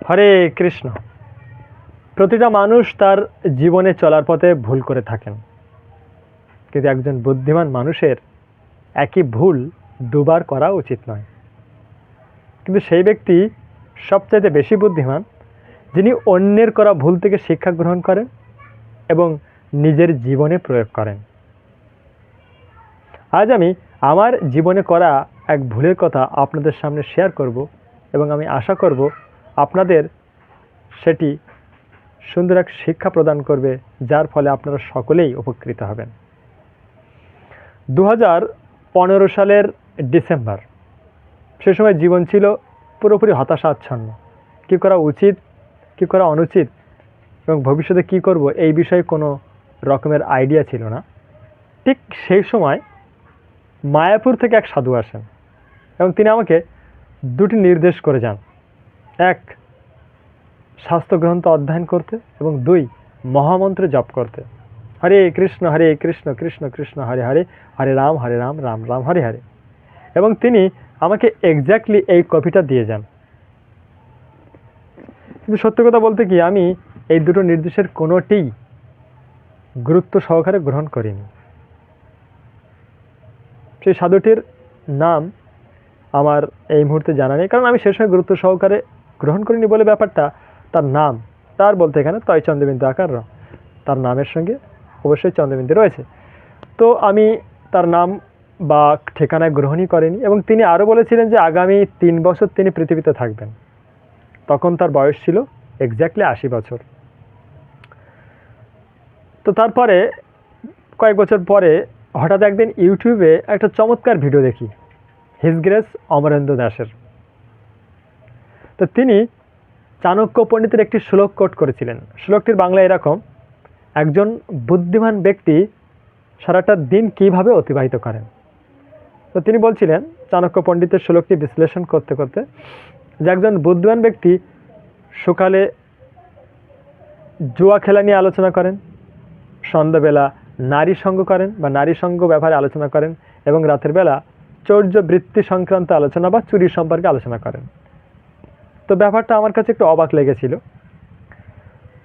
হরে কৃষ্ণ। প্রতিটা মানুষ তার জীবনে চলার পথে ভুল করে থাকেন, কিন্তু একজন বুদ্ধিমান মানুষের একই ভুল দুবার করা উচিত নয়। কিন্তু সেই ব্যক্তি সবচাইতে বেশি বুদ্ধিমান, যিনি অন্যের করা ভুল থেকে শিক্ষা গ্রহণ করেন এবং নিজের জীবনে প্রয়োগ করেন। আজ আমি আমার জীবনে করা এক ভুলের কথা আপনাদের সামনে শেয়ার করব এবং আমি আশা করব আপনাদের সেটি সুন্দর এক শিক্ষা প্রদান করবে, যার ফলে আপনারা সকলেই উপকৃত হবেন। 2015 সালের ডিসেম্বর, সে সময় জীবন ছিল পুরোপুরি হতাশাচ্ছন্ন। কী করা উচিত, কী করা অনুচিত এবং ভবিষ্যতে কী করব, এই বিষয়ে কোনো রকমের আইডিয়া ছিল না। ঠিক সেই সময় মায়াপুর থেকে এক সাধু আসেন এবং তিনি আমাকে দুটি নির্দেশ করে যান: এক, শাস্ত্রগ্রন্থ অধ্যয়ন করতে, এবং দুই, মহামন্ত্র জপ করতে। হরে কৃষ্ণ কৃষ্ণ কৃষ্ণ হরে হরে, হরে রাম রাম রাম হরে হরে। এবং তিনি আমাকে এক্স্যাক্টলি এই কপিটা দিয়ে যান। কিন্তু সত্য কথা বলতে কি, আমি এই দুটো নির্দেশের কোনোটিই গুরুত্ব সহকারে গ্রহণ করিনি। সেই সাধুটির নাম আমার এই মুহূর্তে জানা নেই, কারণ আমি সে সময় গুরুত্ব সহকারে গ্রহণ করিনি বলে ব্যাপারটা। তার নাম, তার বলতে এখানে তয় চন্দ্রবিন্দু আকার র, তার নামের সঙ্গে অবশ্যই চন্দ্রবিন্দু রয়েছে। তো আমি তার নাম বা ঠিকানায় গ্রহণই করেনি। এবং তিনি আরও বলেছিলেন যে আগামী 3 বছর তিনি পৃথিবীতে থাকবেন। তখন তার বয়স ছিল এক্স্যাক্টলি 80 বছর। তো তারপরে কয়েক বছর পরে হঠাৎ একদিন ইউটিউবে একটা চমৎকার ভিডিও দেখি হিজ গ্রেস অমরেন্দ্র দাসের। তো তিনি চাণক্য পণ্ডিতের একটি শ্লোক কোট করেছিলেন। শ্লোকটির বাংলা এরকম: একজন বুদ্ধিমান ব্যক্তি সারাটা দিন কিভাবে অতিবাহিত করেন। তো তিনি বলছিলেন, চাণক্য পণ্ডিতের শ্লোকটি বিশ্লেষণ করতে করতে, যে একজন বুদ্ধিমান ব্যক্তি সকালে জুয়া খেলা নিয়ে আলোচনা করেন, সন্ধ্যাবেলা নারী সঙ্গ করেন বা নারী সঙ্গ ব্যাপারে আলোচনা করেন, এবং রাতের বেলা চৌর্য বৃত্তি সংক্রান্ত আলোচনা বা চুরি সম্পর্কে আলোচনা করেন। তো ব্যাপারটা আমার কাছে একটু অবাক লেগেছিল।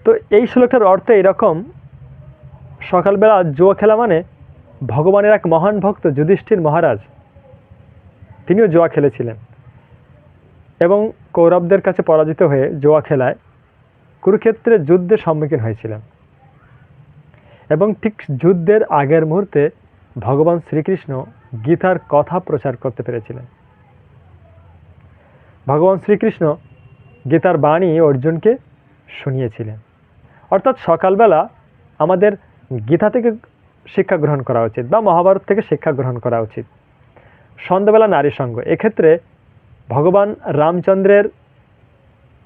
তো এই শ্লোকটার অর্থ এরকম: সকালবেলা জুয়া খেলা মানে ভগবানের এক মহান ভক্ত যুধিষ্ঠির মহারাজ, তিনিও জুয়া খেলেছিলেন এবং কৌরবদের কাছে পরাজিত হয়ে জুয়া খেলায় কুরুক্ষেত্রের যুদ্ধের সম্মুখীন হয়েছিলেন। এবং ঠিক যুদ্ধের আগের মুহূর্তে ভগবান শ্রীকৃষ্ণ গীতার কথা প্রচার করতে পেরেছিলেন। ভগবান শ্রীকৃষ্ণ গীতার বাণী অর্জুনকে শুনিয়েছিলেন। অর্থাৎ সকালবেলা আমাদের গীতা থেকে শিক্ষা গ্রহণ করা উচিত বা মহাভারত থেকে শিক্ষা গ্রহণ করা উচিত। সন্ধ্যাবেলা নারী সঙ্গ, এক্ষেত্রে ভগবান রামচন্দ্রের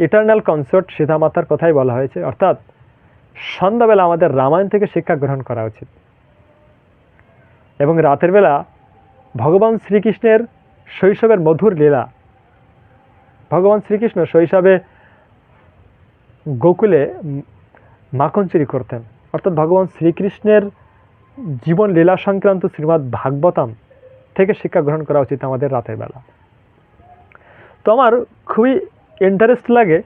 ইটার্নাল কনসর্ট সীতামাতার কথাই বলা হয়েছে। অর্থাৎ সন্ধ্যাবেলা আমাদের রামায়ণ থেকে শিক্ষা গ্রহণ করা উচিত। এবং রাতের বেলা ভগবান শ্রীকৃষ্ণের শৈশবের মধুর লীলা। ভগবান শ্রীকৃষ্ণ শৈশবে গোকুলে মাখন চুরি করতেন। অর্থাৎ ভগবান শ্রীকৃষ্ণের জীবন লীলা সংক্রান্ত শ্রীমদ্ ভাগবতম থেকে শিক্ষা গ্রহণ করা উচিত আমাদের রাতের বেলা। তো আমার খুবই ইন্টারেস্ট লাগে,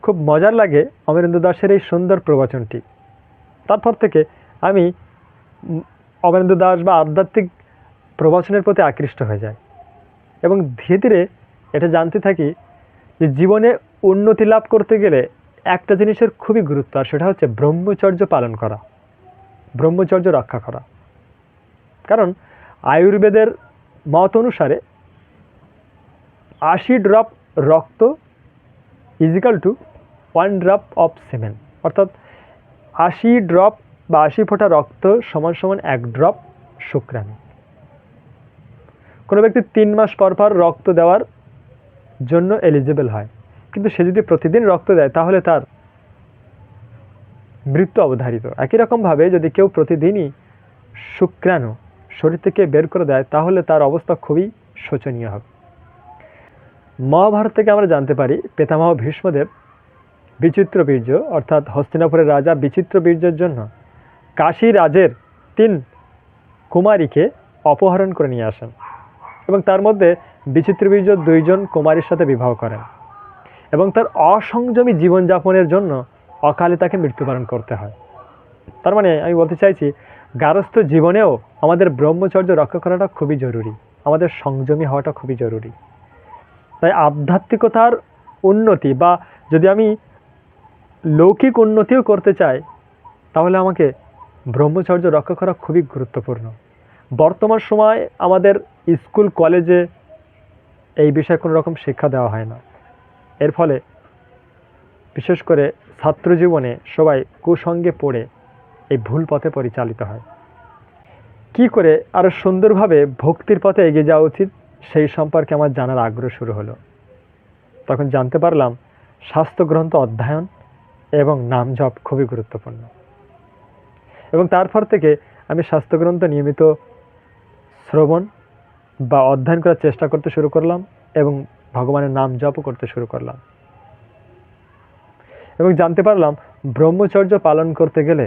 খুব মজার লাগে অমরেন্দ্র দাসের এই সুন্দর প্রবচনটি। তারপর থেকে আমি অমরেন্দ্র দাস বা আধ্যাত্মিক প্রবচনের প্রতি আকৃষ্ট হয়ে যাই এবং ধীরে ধীরে এটা জানতে থাকি যে জীবনে উন্নতি লাভ করতে গেলে একটা জিনিসের খুবই গুরুত্ব, আর সেটা হচ্ছে ব্রহ্মচর্য পালন করা, ব্রহ্মচর্য রক্ষা করা। কারণ আয়ুর্বেদের মত অনুসারে 80 ড্রপ রক্ত ইজিক্যাল টু 1 ড্রপ অফ সেমেন। অর্থাৎ 80 ড্রপ বা 80 ফোঁটা রক্ত সমান সমান 1 ড্রপ শুক্রাণু। কোনো ব্যক্তি 3 মাস পর পর রক্ত দেওয়ার জন্য এলিজিবল হয়, কিন্তু সে যদি প্রতিদিন রক্ত দেয় তাহলে তার মৃত্যু অবধারিত। একই রকমভাবে যদি কেউ প্রতিদিনই শুক্রাণু শরীর থেকে বের করে দেয় তাহলে তার অবস্থা খুবই শোচনীয় হবে। মহাভারত থেকে আমরা জানতে পারি পিতামহ ভীষ্মদেব বিচিত্র বীর্য, অর্থাৎ হস্তিনাপুরের রাজা বিচিত্র বীর্যের জন্য কাশী রাজের 3 কুমারীকে অপহরণ করে নিয়ে আসেন এবং তার মধ্যে বিচিত্র বীর্য 2 জন কুমারীর সাথে বিবাহ করেন। এবং তার অসংযমী জীবনযাপনের জন্য অকালে তাকে মৃত্যুবরণ করতে হয়। তার মানে আমি বলতে চাইছি, গার্হস্থ্য জীবনেও আমাদের ব্রহ্মচর্য রক্ষা করাটা খুবই জরুরি, আমাদের সংযমী হওয়াটা খুবই জরুরি। তাই আধ্যাত্মিকতার উন্নতি বা যদি আমি লৌকিক উন্নতিও করতে চাই, তাহলে আমাকে ব্রহ্মচর্য রক্ষা করা খুবই গুরুত্বপূর্ণ। বর্তমান সময় আমাদের স্কুল কলেজে এই বিষয়ে কোনো রকম শিক্ষা দেওয়া হয় না। এর ফলে বিশেষ করে ছাত্র জীবনে সবাই কুসঙ্গে পড়ে এই ভুল পথে পরিচালিত হয়। কি করে আরও সুন্দরভাবে ভক্তির পথে এগিয়ে যাওয়া উচিত সেই সম্পর্কে আমার জানার আগ্রহ শুরু হলো। তখন জানতে পারলাম শাস্ত্র গ্রন্থ অধ্যয়ন এবং নাম জপ খুবই গুরুত্বপূর্ণ। এবং তারপর থেকে আমি শাস্ত্রগ্রন্থ নিয়মিত শ্রবণ বা অধ্যয়ন করার চেষ্টা করতে শুরু করলাম এবং ভগবানের নাম জপও করতে শুরু করলাম। এবং জানতে পারলাম ব্রহ্মচর্য পালন করতে গেলে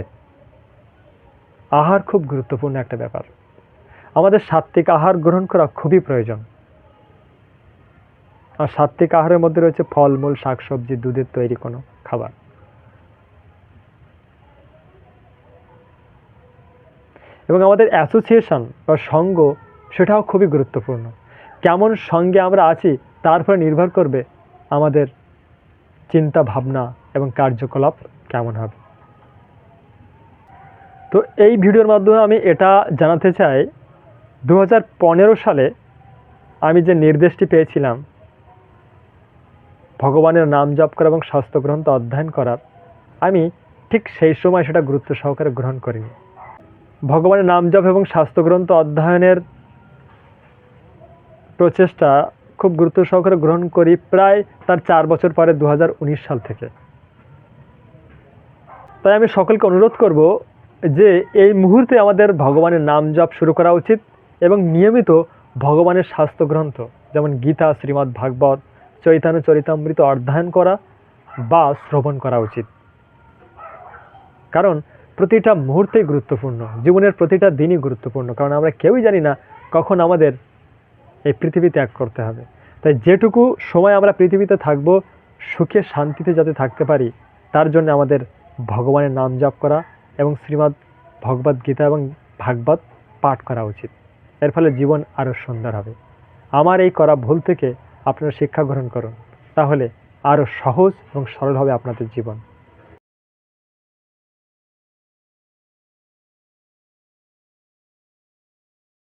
আহার খুব গুরুত্বপূর্ণ একটা ব্যাপার। আমাদের সাত্ত্বিক আহার গ্রহণ করা খুবই প্রয়োজন। আর সাত্ত্বিক আহারের মধ্যে রয়েছে ফলমূল, শাকসবজি, দুধের তৈরি কোনো খাবার। এবং আমাদের অ্যাসোসিয়েশন বা সঙ্গ সেটাও খুবই গুরুত্বপূর্ণ। কেমন সঙ্গে আমরা আছি তারপরে নির্ভর করবে আমাদের চিন্তা ভাবনা এবং কার্যকলাপ কেমন হবে। তো এই ভিডিওর মাধ্যমে আমি এটা জানাতে চাই, 2015 সালে আমি যে নির্দেশটি পেয়েছিলাম ভগবানের নাম জপ করা এবং শাস্ত্রগ্রন্থ অধ্যয়ন করার, আমি ঠিক সেই সময় সেটা গুরুত্ব সহকারে গ্রহণ করিনি। ভগবানের নাম জপ এবং শাস্ত্রগ্রন্থ অধ্যয়নের প্রচেষ্টা খুব গুরুত্ব সহকারে গ্রহণ করি প্রায় তার 4 বছর পরে 2019 সাল থেকে। তাই আমি সকলকে অনুরোধ করব যে এই মুহূর্তে আমাদের ভগবানের নাম জপ শুরু করা উচিত এবং নিয়মিত ভগবানের শাস্ত্রগ্রন্থ যেমন গীতা, শ্রীমদ্ ভাগবত, চৈতন্য চরিতামৃত অধ্যয়ন করা বা শ্রবণ করা উচিত। কারণ প্রতিটা মুহূর্তেই গুরুত্বপূর্ণ, জীবনের প্রতিটা দিনই গুরুত্বপূর্ণ। কারণ আমরা কেউই জানি না কখন আমাদের এই পৃথিবী ত্যাগ করতে হবে। তাই যেটুকু সময় আমরা পৃথিবীতে থাকব সুখে শান্তিতে যাতে থাকতে পারি, তার জন্য আমাদের ভগবানের নাম জপ করা এবং শ্রীমদ্ ভগবদ্ গীতা এবং ভাগবত পাঠ করা উচিত। এর ফলে জীবন আরও সুন্দর হবে। আমার এই করা ভুল থেকে আপনারা শিক্ষা গ্রহণ করুন, তাহলে আরও সহজ এবং সরল হবে আপনাদের জীবন।